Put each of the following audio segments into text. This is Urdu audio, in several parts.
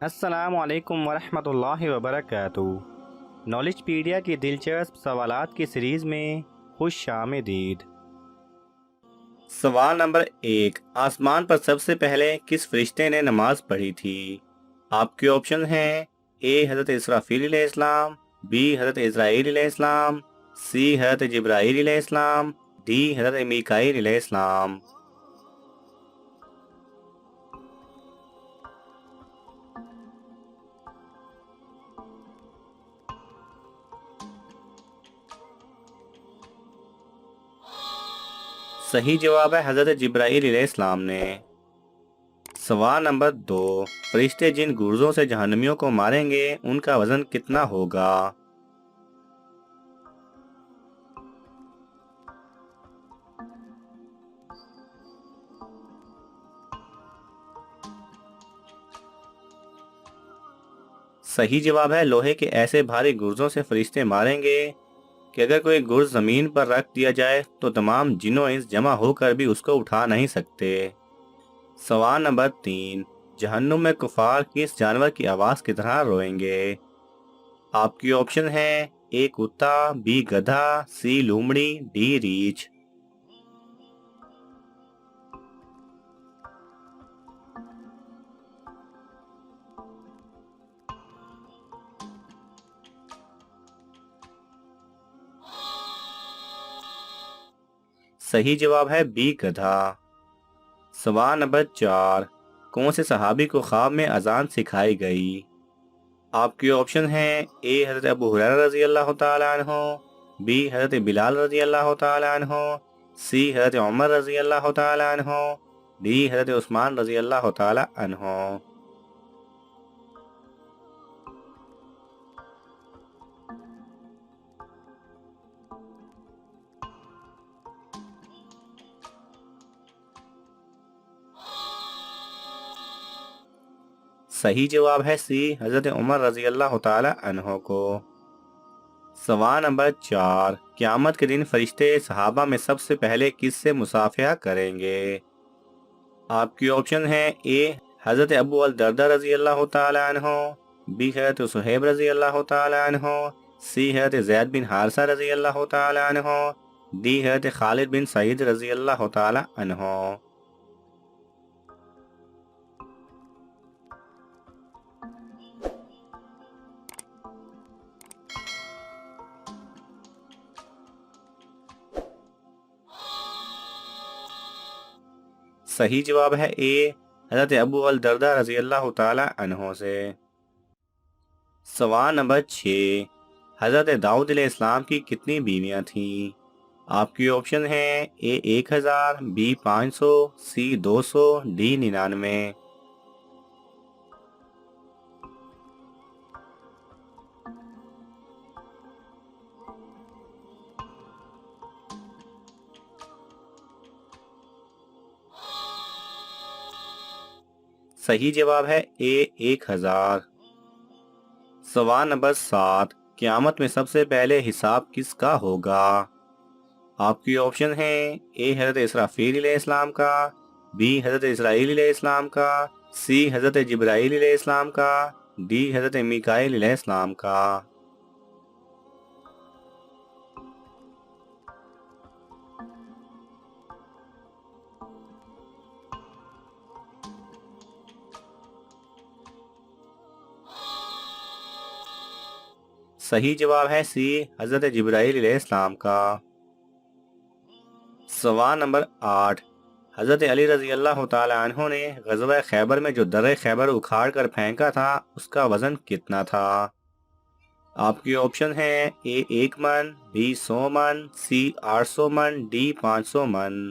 السلام علیکم ورحمۃ اللہ وبرکاتہ۔ نالج پیڈیا کی دلچسپ سوالات کی سیریز میں خوش آمدید۔ سوال نمبر 1، آسمان پر سب سے پہلے کس فرشتے نے نماز پڑھی تھی؟ آپ کے آپشن ہیں اے حضرت اسرافیل علیہ السلام، بی حضرت اسرائیل علیہ السلام، سی حضرت جبرائیل علیہ السلام، ڈی حضرت میکائیل علیہ السلام۔ صحیح جواب ہے حضرت جبرائیل علیہ السلام نے۔ سوال نمبر 2، فرشتے جن گرزوں سے جہنمیوں کو ماریں گے ان کا وزن کتنا ہوگا؟ صحیح جواب ہے لوہے کے ایسے بھاری گرزوں سے فرشتے ماریں گے کہ اگر کوئی گرز زمین پر رکھ دیا جائے تو تمام جن و انس جمع ہو کر بھی اس کو اٹھا نہیں سکتے۔ سوال نمبر 3، جہنم میں کفار کس جانور کی آواز کی طرح روئیں گے؟ آپ کی آپشن ہیں اے کتا، بی گدھا، سی لومڑی، ڈی ریچھ۔ صحیح جواب ہے بی گدھا۔ سوال نمبر 4، کون سے صحابی کو خواب میں اذان سکھائی گئی؟ آپ کی آپشن ہیں اے حضرت ابو ہریرہ رضی اللہ تعالی عنہ، بی حضرت بلال رضی اللہ تعالی عنہ، سی حضرت عمر رضی اللہ تعالی عنہ، ڈی حضرت عثمان رضی اللہ تعالی عنہ۔ صحیح جواب ہے سی حضرت عمر رضی اللہ تعالی عنہ کو۔ سوال نمبر 4، قیامت کے دن فرشتے صحابہ میں سب سے پہلے کس سے مصافحہ کریں گے؟ آپ کی آپشن ہیں اے حضرت ابو الدرداء رضی اللہ تعالی عنہ، بی حضرت صہیب رضی اللہ تعالی عنہ، سی حضرت زید بن حارثہ رضی اللہ تعالی عنہ، ڈی حضرت خالد بن سعید رضی اللہ تعالی عنہ۔ صحیح جواب ہے اے حضرت ابو الدرداء رضی اللہ تعالی عنہ سے۔ سوال نمبر 6، حضرت داؤد علیہ السلام کی کتنی بیویاں تھیں؟ آپ کی آپشن ہیں اے 1000، بی 500، سی 200، ڈی 99۔ صحیح جواب ہے اے 1000۔ سوال نمبر 7، قیامت میں سب سے پہلے حساب کس کا ہوگا؟ آپ کی آپشن ہیں اے حضرت اسرافیل علیہ السلام کا، بی حضرت اسرائیل علیہ السلام کا، سی حضرت جبرائیل علیہ السلام کا، ڈی حضرت میکائیل علیہ السلام کا۔ صحیح جواب ہے سی حضرت جبرائیل علیہ السلام کا۔ سوال نمبر 8، حضرت علی رضی اللہ تعالی عنہ نے غزوہ خیبر میں جو در خیبر اکھاڑ کر پھینکا تھا اس کا وزن کتنا تھا؟ آپ کی آپشن ہیں اے 1 من، بی 100 من، سی 800 من، ڈی 500 من۔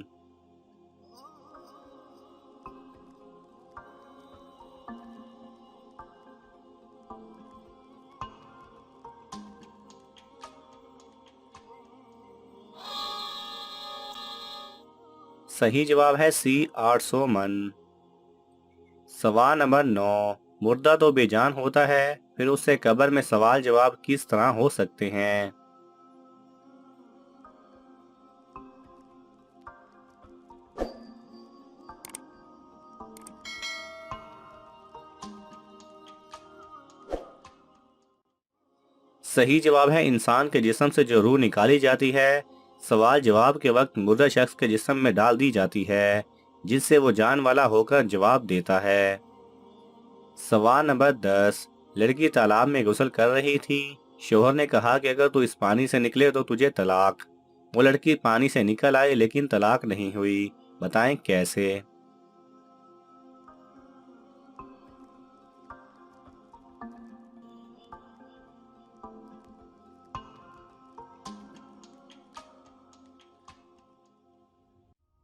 صحیح جواب ہے سی 800 من۔ سوال نمبر 9، مردہ تو بے جان ہوتا ہے پھر اس سے قبر میں سوال جواب کس طرح ہو سکتے ہیں؟ صحیح جواب ہے انسان کے جسم سے جو روح نکالی جاتی ہے سوال جواب کے وقت مردہ شخص کے جسم میں ڈال دی جاتی ہے جس سے وہ جان والا ہو کر جواب دیتا ہے۔ سوال نمبر 10، لڑکی تالاب میں غسل کر رہی تھی۔ شوہر نے کہا کہ اگر تو اس پانی سے نکلے تو تجھے طلاق۔ وہ لڑکی پانی سے نکل آئی لیکن طلاق نہیں ہوئی، بتائیں کیسے؟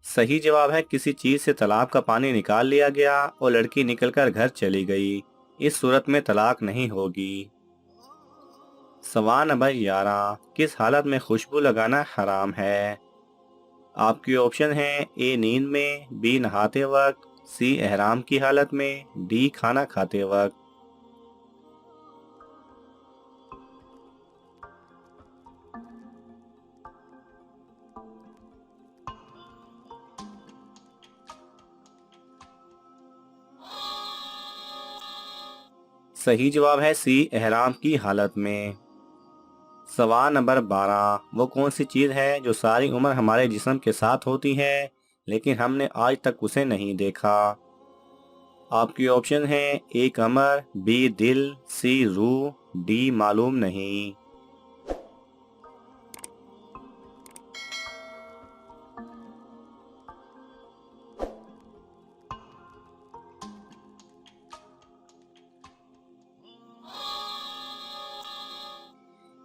صحیح جواب ہے کسی چیز سے تالاب کا پانی نکال لیا گیا اور لڑکی نکل کر گھر چلی گئی، اس صورت میں طلاق نہیں ہوگی۔ سوال نمبر 11، کس حالت میں خوشبو لگانا حرام ہے؟ آپ کی آپشن ہیں اے نیند میں، بی نہاتے وقت، سی احرام کی حالت میں، ڈی کھانا کھاتے وقت۔ صحیح جواب ہے سی احرام کی حالت میں۔ سوال نمبر 12، وہ کون سی چیز ہے جو ساری عمر ہمارے جسم کے ساتھ ہوتی ہے لیکن ہم نے آج تک اسے نہیں دیکھا؟ آپ کی آپشن ہیں اے کمر، بی دل، سی روح، ڈی معلوم نہیں۔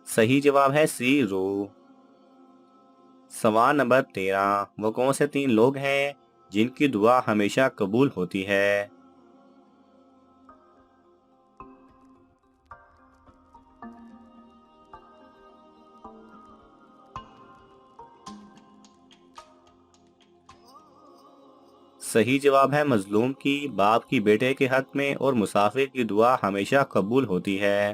صحیح جواب ہے سی روح۔ سوال نمبر 13، وہ کون سے 3 لوگ ہیں جن کی دعا ہمیشہ قبول ہوتی ہے؟ صحیح جواب ہے مظلوم کی، باپ کی بیٹے کے حق میں اور مسافر کی دعا ہمیشہ قبول ہوتی ہے۔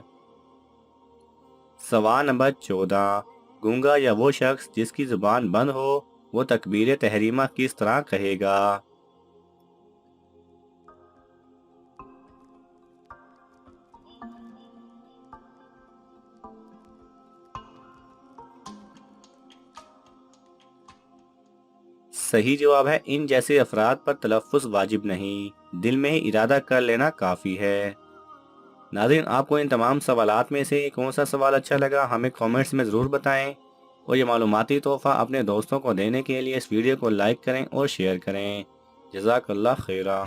سوال نمبر 14، گونگا یا وہ شخص جس کی زبان بند ہو وہ تکبیر تحریمہ کس طرح کہے گا؟ صحیح جواب ہے ان جیسے افراد پر تلفظ واجب نہیں، دل میں ہی ارادہ کر لینا کافی ہے۔ ناظرین، آپ کو ان تمام سوالات میں سے کون سا سوال اچھا لگا ہمیں کامنٹس میں ضرور بتائیں، اور یہ معلوماتی تحفہ اپنے دوستوں کو دینے کے لیے اس ویڈیو کو لائک کریں اور شیئر کریں۔ جزاک اللہ خیرہ۔